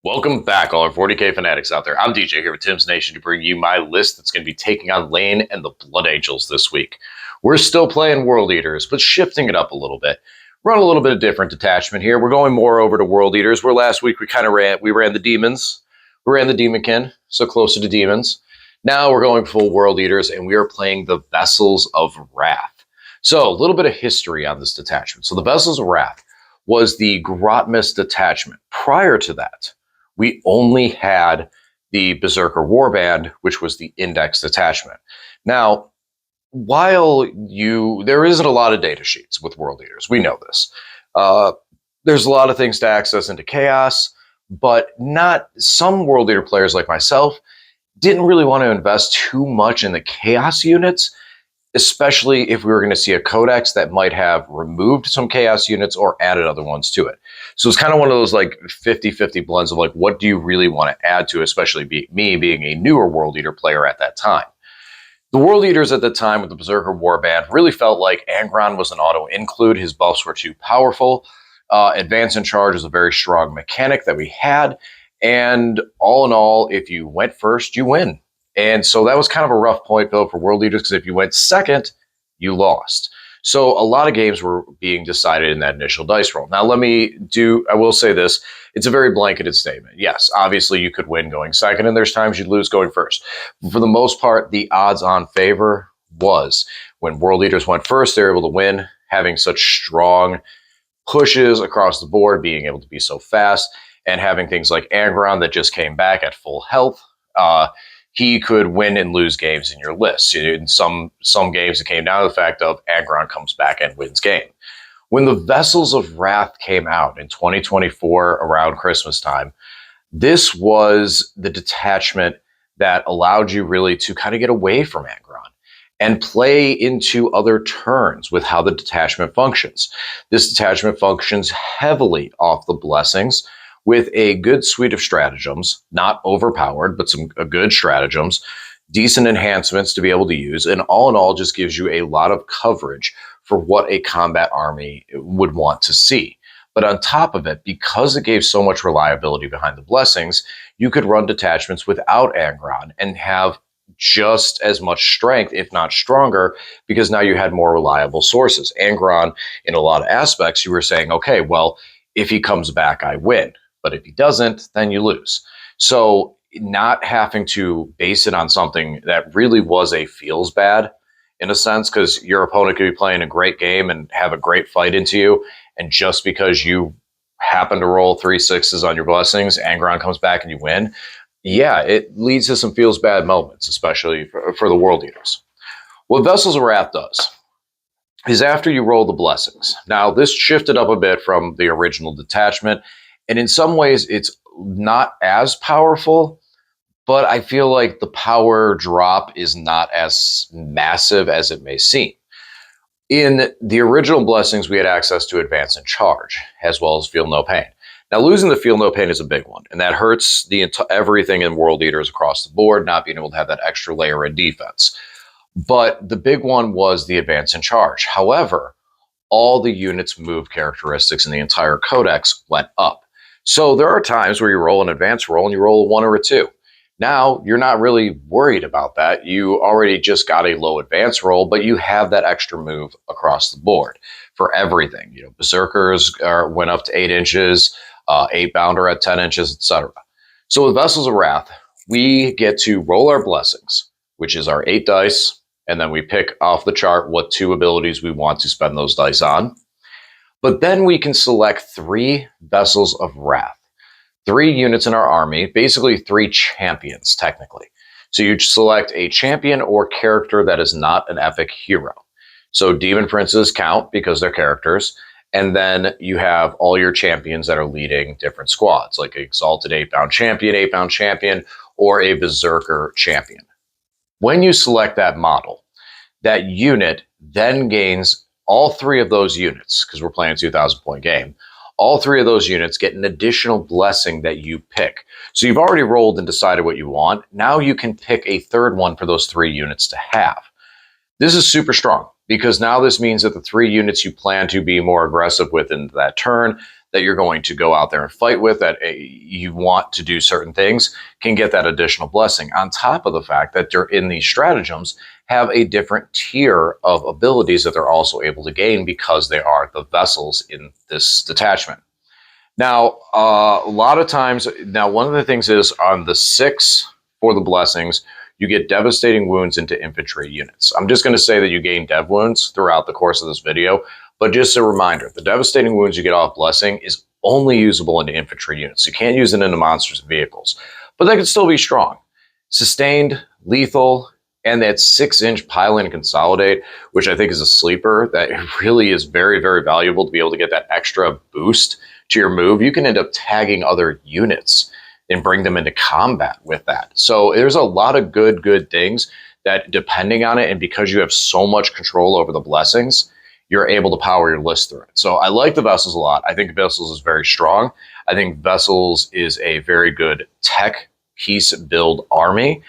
Welcome back, all our 40k fanatics out there. I'm DJ here with Tim's Nation to bring you my list that's going to be taking on Lane and the Blood Angels this week. We're still playing World Eaters, but shifting it up a little bit. Run a little bit of different detachment here. We're going more over to World Eaters, where last week we ran the Demons. We ran the Demonkin, so closer to Demons. Now we're going full World Eaters, and we are playing the Vessels of Wrath. So a little bit of history on this detachment. So the Vessels of Wrath was the Grotmus detachment. Prior to that, we only had the Berserker Warband, which was the index detachment. Now, while there isn't a lot of data sheets with World Eaters, we know this. There's a lot of things to access into Chaos, but not some World Eater players like myself didn't really want to invest too much in the Chaos units, especially if we were going to see a codex that might have removed some Chaos units or added other ones to it. So it's kind of one of those like 50-50 blends of like, what do you really want to add to, especially me being a newer World Eater player at that time. The World Eaters at the time with the Berserker Warband really felt like Angron was an auto-include. His buffs were too powerful. Advance and Charge is a very strong mechanic that we had. And all in all, if you went first, you win. And so that was kind of a rough point, though, for World Eaters, because if you went second, you lost. So a lot of games were being decided in that initial dice roll. Now, I will say this. It's a very blanketed statement. Yes, obviously you could win going second, and there's times you'd lose going first. For the most part, the odds-on favor was when World Eaters went first, they were able to win, having such strong pushes across the board, being able to be so fast, and having things like Angron that just came back at full health. He could win and lose games in your list. In some games, it came down to the fact of Angron comes back and wins game. When the Vessels of Wrath came out in 2024 around Christmas time, this was the detachment that allowed you really to kind of get away from Angron and play into other turns with how the detachment functions. This detachment functions heavily off the blessings, with a good suite of stratagems, not overpowered, but a good stratagems, decent enhancements to be able to use, and all in all just gives you a lot of coverage for what a combat army would want to see. But on top of it, because it gave so much reliability behind the blessings, you could run detachments without Angron and have just as much strength, if not stronger, because now you had more reliable sources. Angron, in a lot of aspects, you were saying, okay, well, if he comes back, I win. But if he doesn't, then you lose. So not having to base it on something that really was a feels bad in a sense, because your opponent could be playing a great game and have a great fight into you, and just because you happen to roll 3 6s on your blessings, Angron comes back and you win. Yeah, it leads to some feels bad moments, especially for the World Eaters. What Vessels of Wrath does is after you roll the blessings. Now, this shifted up a bit from the original detachment, and in some ways, it's not as powerful, but I feel like the power drop is not as massive as it may seem. In the original blessings, we had access to Advance and Charge, as well as Feel No Pain. Now, losing the Feel No Pain is a big one, and that hurts everything in World Eaters across the board, not being able to have that extra layer of defense. But the big one was the Advance and Charge. However, all the units' move characteristics in the entire codex went up. So there are times where you roll an advance roll and you roll a 1 or a 2. Now, you're not really worried about that. You already just got a low advance roll, but you have that extra move across the board for everything. You know, Berserkers went up to 8 inches, 8 Bounder at 10 inches, etc. So with Vessels of Wrath, we get to roll our blessings, which is our 8 dice, and then we pick off the chart what 2 abilities we want to spend those dice on. But then we can select 3 Vessels of Wrath, 3 units in our army, basically 3 champions, technically. So you select a champion or character that is not an epic hero. So Demon Princes count because they're characters, and then you have all your champions that are leading different squads, like an Exalted 8-bound champion, or a Berserker champion. When you select that model, that unit then gains all 3 of those units, because we're playing a 2,000-point game, all 3 of those units get an additional blessing that you pick. So you've already rolled and decided what you want. Now you can pick a 3rd one for those 3 units to have. This is super strong, because now this means that the 3 units you plan to be more aggressive with in that turn, that you're going to go out there and fight with, that you want to do certain things, can get that additional blessing. On top of the fact that they're in these stratagems, have a different tier of abilities that they're also able to gain because they are the vessels in this detachment. Now, a lot of times, now one of the things is on the 6 for the blessings, you get devastating wounds into infantry units. I'm just going to say that you gain dev wounds throughout the course of this video, but just a reminder, the devastating wounds you get off blessing is only usable into infantry units. You can't use it into monsters and vehicles, but they can still be strong. Sustained, lethal, and that 6-inch pile and consolidate, which I think is a sleeper that really is very, very valuable to be able to get that extra boost to your move. You can end up tagging other units and bring them into combat with that. So there's a lot of good things that, depending on it, and because you have so much control over the blessings, you're able to power your list through it. So I like the Vessels a lot. I think Vessels is very strong. I think Vessels is a very good tech piece build army.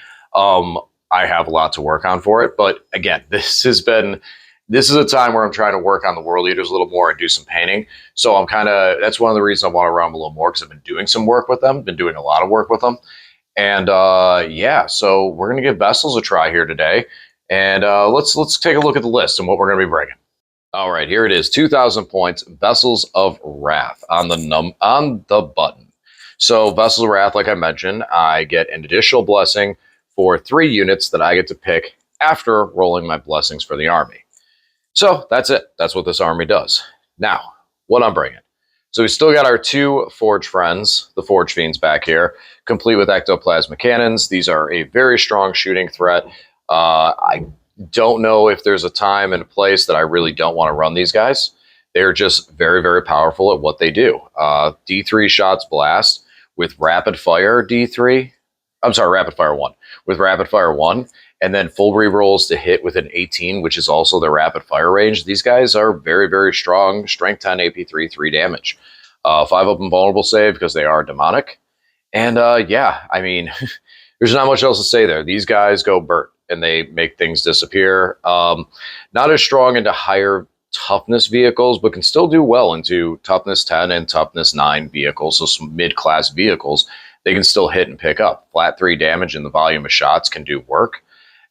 I have a lot to work on for it, but again, this is a time where I'm trying to work on the World Eaters a little more and do some painting. So I'm that's one of the reasons I want to run them a little more, because I've been doing some work with them, been doing a lot of work with them. And yeah, so we're going to give Vessels a try here today. And let's take a look at the list and what we're going to be bringing. All right, here it is, 2,000 points, Vessels of Wrath on the button. So Vessels of Wrath, like I mentioned, I get an additional blessing for 3 units that I get to pick after rolling my blessings for the army. So that's it. That's what this army does. Now, what I'm bringing. So we still got our 2 Forge Friends, the Forge Fiends back here, complete with ectoplasmic cannons. These are a very strong shooting threat. I don't know if there's a time and a place that I really don't want to run these guys. They're just very, very powerful at what they do. D3 shots blast with rapid fire D3. I'm sorry, rapid fire 1. With rapid fire 1, and then full rerolls to hit with an 18, which is also their rapid fire range. These guys are very, very strong. Strength 10, AP 3 damage. 5 up invulnerable save because they are demonic. And yeah, I mean, there's not much else to say there. These guys go burnt and they make things disappear. Not as strong into higher toughness vehicles, but can still do well into toughness 10 and toughness 9 vehicles. So some mid-class vehicles, they can still hit and pick up. Flat 3 damage and the volume of shots can do work.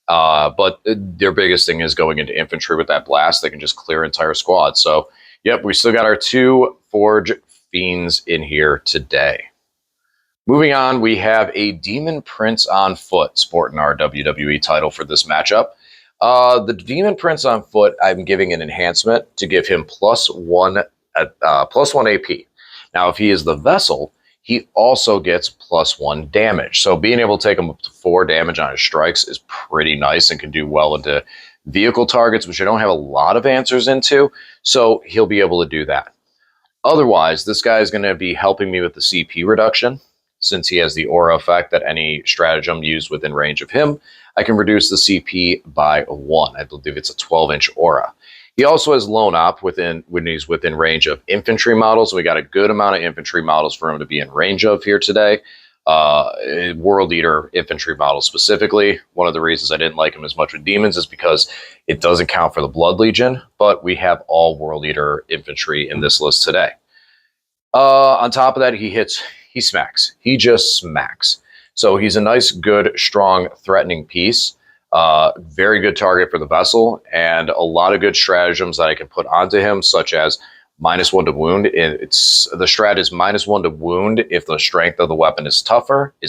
But their biggest thing is going into infantry with that blast. They can just clear entire squads. So, yep, we still got our 2 Forge Fiends in here today. Moving on, we have a Demon Prince on foot, sporting our WWE title for this matchup. The Demon Prince on foot, I'm giving an enhancement to give him +1 AP. Now, if he is the Vessel, he also gets +1 damage. So being able to take him up to 4 damage on his strikes is pretty nice and can do well into vehicle targets, which I don't have a lot of answers into. So he'll be able to do that. Otherwise, this guy is going to be helping me with the CP reduction. Since he has the aura effect that any stratagem used within range of him, I can reduce the CP by 1. I believe it's a 12-inch aura. He also has Lone Op when he's within range of infantry models. We got a good amount of infantry models for him to be in range of here today. World Eater infantry models specifically. One of the reasons I didn't like him as much with demons is because it doesn't count for the Blood Legion, but we have all World Eater infantry in this list today. On top of that, he smacks. He just smacks. So he's a nice, good, strong, threatening piece. Very good target for the Vessel, and a lot of good stratagems that I can put onto him, such as -1 to wound. The strat is -1 to wound if the strength of the weapon is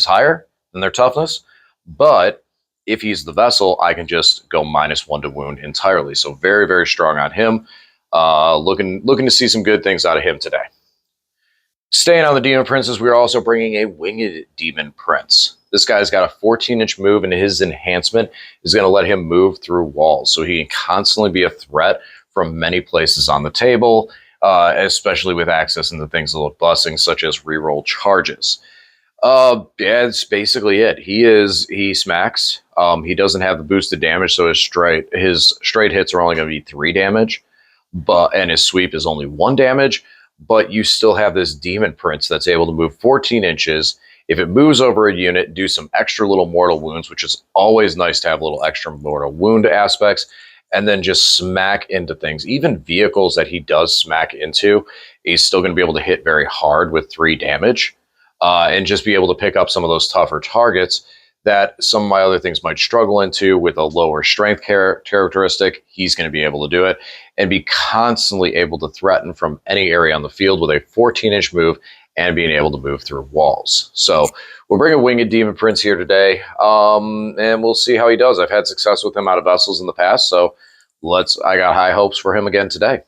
higher than their toughness. But if he's the Vessel, I can just go -1 to wound entirely. So very, very strong on him. Looking to see some good things out of him today. Staying on the Demon Princes, we're also bringing a Winged Demon Prince. This guy's got a 14-inch move, and his enhancement is going to let him move through walls. So he can constantly be a threat from many places on the table, especially with access into things that look blessings, such as reroll charges. Yeah, that's basically it. He smacks. He doesn't have the boosted damage, so his straight hits are only going to be 3 damage, and his sweep is only 1 damage. But you still have this Demon Prince that's able to move 14 inches. If it moves over a unit, do some extra little mortal wounds, which is always nice to have little extra mortal wound aspects. and then just smack into things. Even vehicles that he does smack into, he's still going to be able to hit very hard with 3 damage, and just be able to pick up some of those tougher targets that some of my other things might struggle into with a lower strength characteristic. He's going to be able to do it and be constantly able to threaten from any area on the field with a 14-inch move and being able to move through walls. So we'll bring a Winged Demon Prince here today, and we'll see how he does. I've had success with him out of vessels in the past, so I got high hopes for him again today.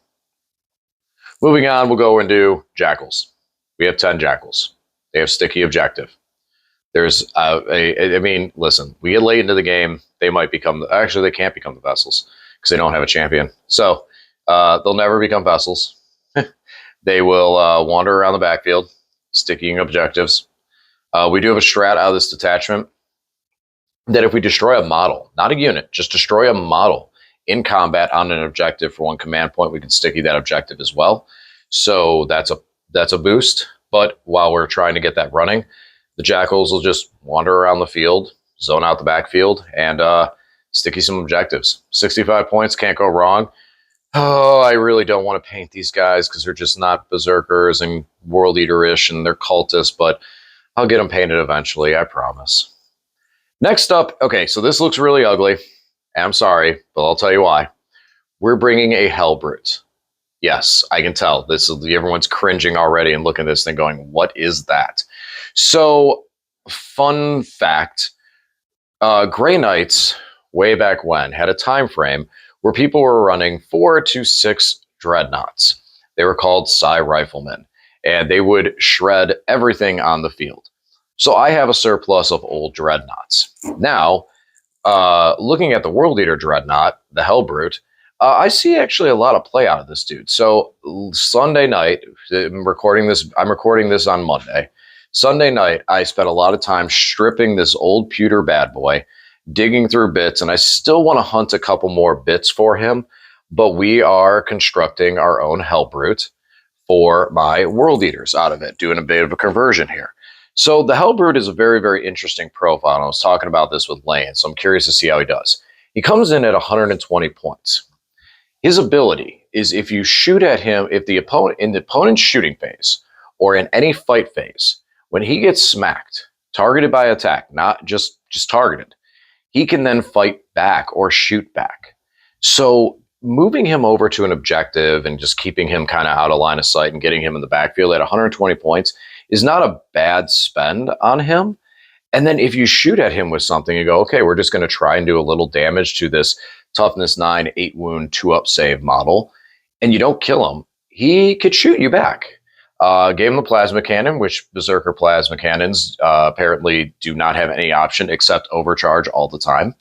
Moving on, we'll go and do Jackals. We have 10 Jackals. They have sticky objective. There's I mean, listen, we get late into the game, they might become, actually they can't become the vessels because they don't have a champion. So they'll never become vessels. They will wander around the backfield, sticking objectives. We do have a strat out of this detachment that if we destroy a model, not a unit, just destroy a model in combat on an objective for 1 command point, we can sticky that objective as well. So that's a boost. But while we're trying to get that running, the Jackals will just wander around the field, zone out the backfield, and sticky some objectives. 65 points, can't go wrong. Oh, I really don't want to paint these guys because they're just not berserkers and world eater-ish and they're cultists, but I'll get them painted eventually, I promise. Next up, okay, so this looks really ugly. I'm sorry, but I'll tell you why. We're bringing a Hellbrute. Yes, I can tell. Everyone's cringing already and looking at this thing going, what is that? So, fun fact, Grey Knights, way back when, had a time frame where people were running 4 to 6 dreadnoughts. They were called Psy Riflemen, and they would shred everything on the field. So I have a surplus of old dreadnoughts. Now, looking at the World Eater Dreadnought, the Hellbrute, I see actually a lot of play out of this dude. So Sunday night, I'm recording this on Monday. Sunday night, I spent a lot of time stripping this old pewter bad boy, digging through bits, and I still want to hunt a couple more bits for him, but we are constructing our own Hellbrute for my World Eaters out of it, doing a bit of a conversion here. So the Hellbrute is a very, very interesting profile, and I was talking about this with Lane, so I'm curious to see how he does. He comes in at 120 points. His ability is if you shoot at him, if the opponent, in the opponent's shooting phase, or in any fight phase, when he gets smacked, targeted by attack, not just targeted, he can then fight back or shoot back. So moving him over to an objective and just keeping him kind of out of line of sight and getting him in the backfield at 120 points is not a bad spend on him. And then if you shoot at him with something, you go, okay, we're just going to try and do a little damage to this toughness 9, 8 wound, 2-up save model, and you don't kill him, he could shoot you back. Gave him the plasma cannon, which Berserker plasma cannons apparently do not have any option except overcharge all the time.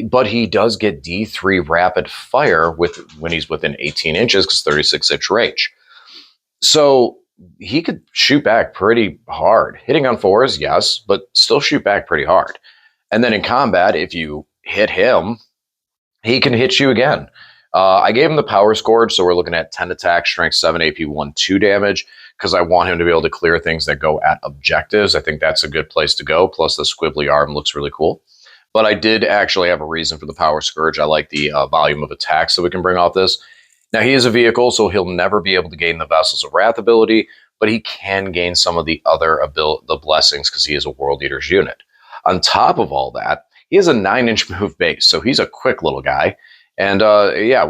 But he does get D3 rapid fire when he's within 18 inches because 36-inch range. So he could shoot back pretty hard. Hitting on 4s, yes, but still shoot back pretty hard. And then in combat, if you hit him, he can hit you again. I gave him the power scourge, so we're looking at 10 attack, strength 7, AP 1, 2 damage, because I want him to be able to clear things that go at objectives. I think that's a good place to go, plus the squibbly arm looks really cool. But I did actually have a reason for the power scourge. I like the volume of attacks that we can bring off this. Now, he is a vehicle, so he'll never be able to gain the Vessels of Wrath ability, but he can gain some of the other the blessings because he is a World Eater's unit. On top of all that, he has a 9-inch move base, so he's a quick little guy. And yeah,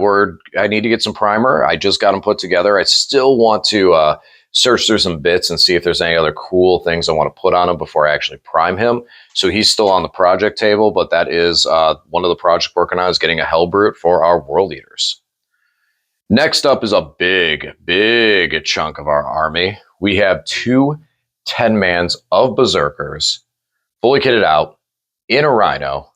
I need to get some primer. I just got them put together. I still want to search through some bits and see if there's any other cool things I want to put on him before I actually prime him. So he's still on the project table, but that is one of the projects working on is getting a Hellbrute for our World Eaters. Next up is a big, big chunk of our army. We have 2 10-mans of Berserkers, fully kitted out, in a Rhino.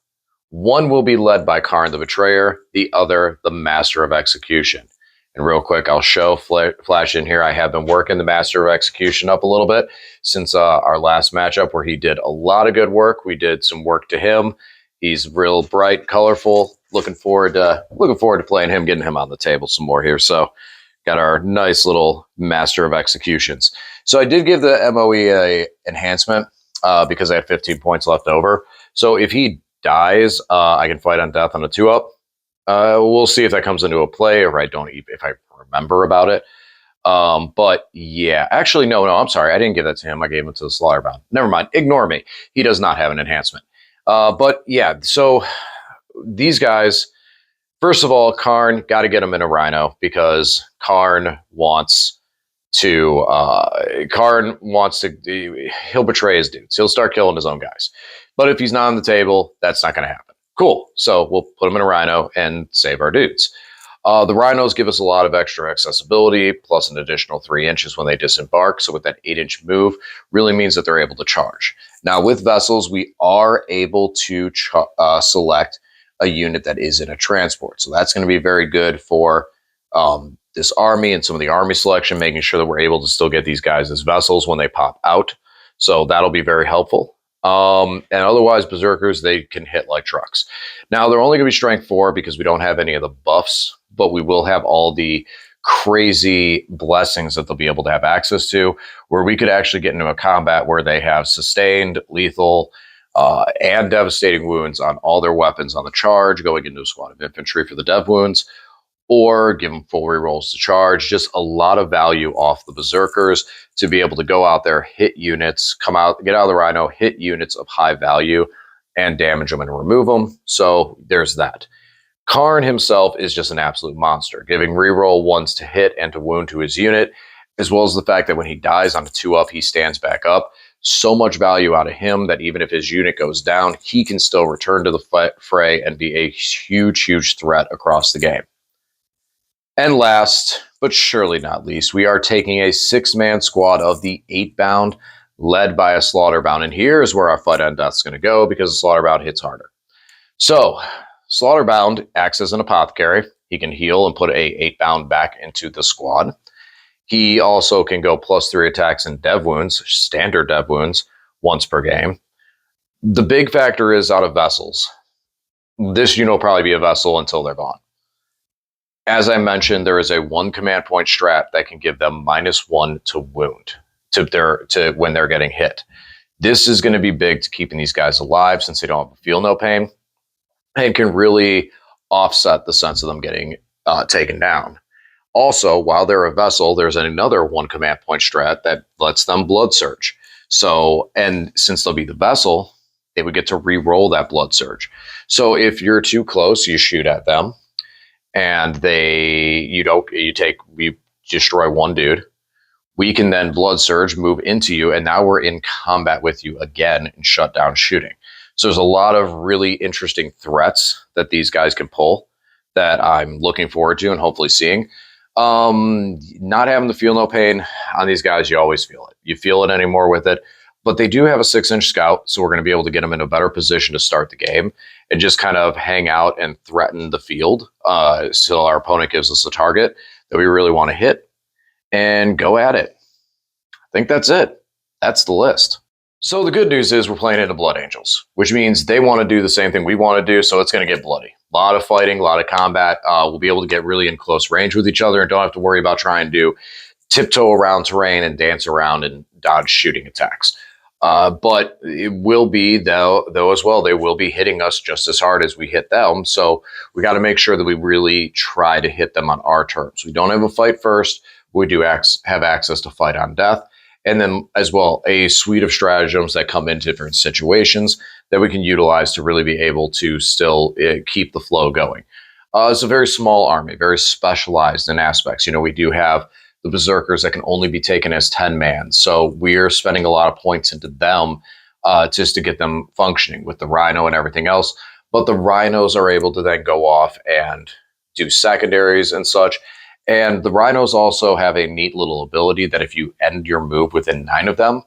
One will be led by Karn the Betrayer, the other, the Master of Execution. And real quick, I'll show flash in here. I have been working the Master of Execution up a little bit since our last matchup where he did a lot of good work. We did some work to him. He's real bright, colorful. Looking forward to playing him, getting him on the table some more here. So got our nice little Master of Executions. So I did give the MOE a enhancement because I have 15 points left over. So if he dies, I can fight on death on a 2-up. We'll see if that comes into a play or if I remember about it. But yeah, actually, no, I'm sorry. I didn't give that to him. I gave it to the Slaughterbound. Never mind. Ignore me. He does not have an enhancement. But yeah, so these guys, first of all, Karn, got to get him in a Rhino because Karn wants to, he'll betray his dudes. He'll start killing his own guys. But if he's not on the table, that's not going to happen. Cool. So we'll put him in a Rhino and save our dudes. The Rhinos give us a lot of extra accessibility, plus an additional 3 inches when they disembark. So with that 8-inch move, really means that they're able to charge. Now with vessels, we are able to select a unit that is in a transport. So that's going to be very good for this army and some of the army selection, making sure that we're able to still get these guys as vessels when they pop out. So that'll be very helpful. And otherwise, Berserkers, they can hit like trucks. Now, they're only going to be strength 4 because we don't have any of the buffs, but we will have all the crazy blessings that they'll be able to have access to, where we could actually get into a combat where they have sustained, lethal, and devastating wounds on all their weapons on the charge, going into a squad of infantry for the dev wounds, or give them full rerolls to charge. Just a lot of value off the Berserkers to be able to go out there, hit units, get out of the Rhino, hit units of high value, and damage them and remove them. So there's that. Karn himself is just an absolute monster, giving reroll 1s to hit and to wound to his unit, as well as the fact that when he dies on a 2-up, he stands back up. So much value out of him that even if his unit goes down, he can still return to the fray and be a huge, huge threat across the game. And last, but surely not least, we are taking a 6-man squad of the 8-bound, led by a Slaughterbound. And here is where our fight on death is going to go, because the Slaughterbound hits harder. So, Slaughterbound acts as an apothecary. He can heal and put a 8-bound back into the squad. He also can go +3 attacks and dev wounds, standard dev wounds, once per game. The big factor is out of vessels. This unit will probably be a vessel until they're gone. As I mentioned, there is a 1 command point strat that can give them -1 to wound to when they're getting hit. This is going to be big to keeping these guys alive since they don't feel no pain, and can really offset the sense of them getting taken down. Also, while they're a vessel, there's another 1 command point strat that lets them blood surge. So, and since they'll be the vessel, they would get to re-roll that blood surge. So if you're too close, you shoot at them, and we destroy 1 dude. We can then blood surge, move into you, and now we're in combat with you again and shut down shooting. So there's a lot of really interesting threats that these guys can pull that I'm looking forward to and hopefully seeing. Not having to feel no pain on these guys, you always feel it. You feel it anymore with it. But they do have a 6-inch scout, so we're going to be able to get them in a better position to start the game and just kind of hang out and threaten the field so our opponent gives us a target that we really want to hit and go at it. I think that's it. That's the list. So the good news is we're playing into Blood Angels, which means they want to do the same thing we want to do, so it's going to get bloody. A lot of fighting, a lot of combat. We'll be able to get really in close range with each other and don't have to worry about trying to tiptoe around terrain and dance around and dodge shooting attacks. But it will be, though as well, they will be hitting us just as hard as we hit them. So we got to make sure that we really try to hit them on our terms. We don't have a fight first. We do have access to fight on death. And then as well, a suite of stratagems that come in different situations that we can utilize to really be able to still keep the flow going. It's a very small army, very specialized in aspects. We do have the Berserkers that can only be taken as 10-man. So we're spending a lot of points into them just to get them functioning with the Rhino and everything else. But the Rhinos are able to then go off and do secondaries and such. And the Rhinos also have a neat little ability that if you end your move within 9 of them,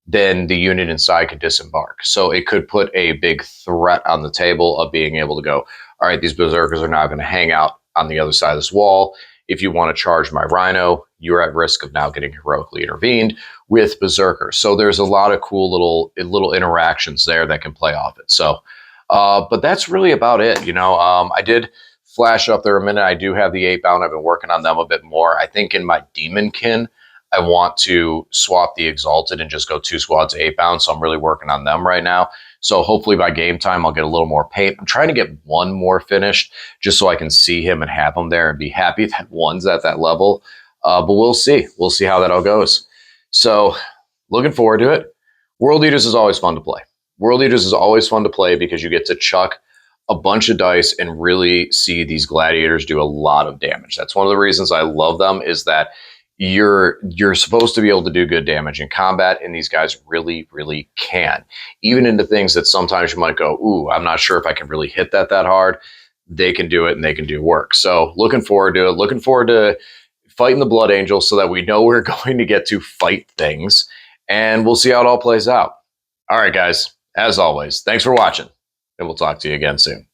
then the unit inside could disembark. So it could put a big threat on the table of being able to go, all right, these Berserkers are now going to hang out on the other side of this wall. If you want to charge my Rhino, you're at risk of now getting heroically intervened with Berserkers. So there's a lot of cool little interactions there that can play off it. So, but that's really about it. I did flash up there a minute. I do have the 8-bound. I've been working on them a bit more. I think in my Demonkin, I want to swap the Exalted and just go 2 squads 8-bound, so I'm really working on them right now. So hopefully by game time, I'll get a little more paint. I'm trying to get one more finished just so I can see him and have him there and be happy that one's at that level. But we'll see. We'll see how that all goes. So looking forward to it. World Eaters is always fun to play. World Eaters is always fun to play because you get to chuck a bunch of dice and really see these gladiators do a lot of damage. That's one of the reasons I love them, is that you're supposed to be able to do good damage in combat, and these guys really, really can. Even into things that sometimes you might go, ooh, I'm not sure if I can really hit that hard. They can do it, and they can do work. So looking forward to it. Looking forward to fighting the Blood Angels so that we know we're going to get to fight things, and we'll see how it all plays out. All right, guys, as always, thanks for watching, and we'll talk to you again soon.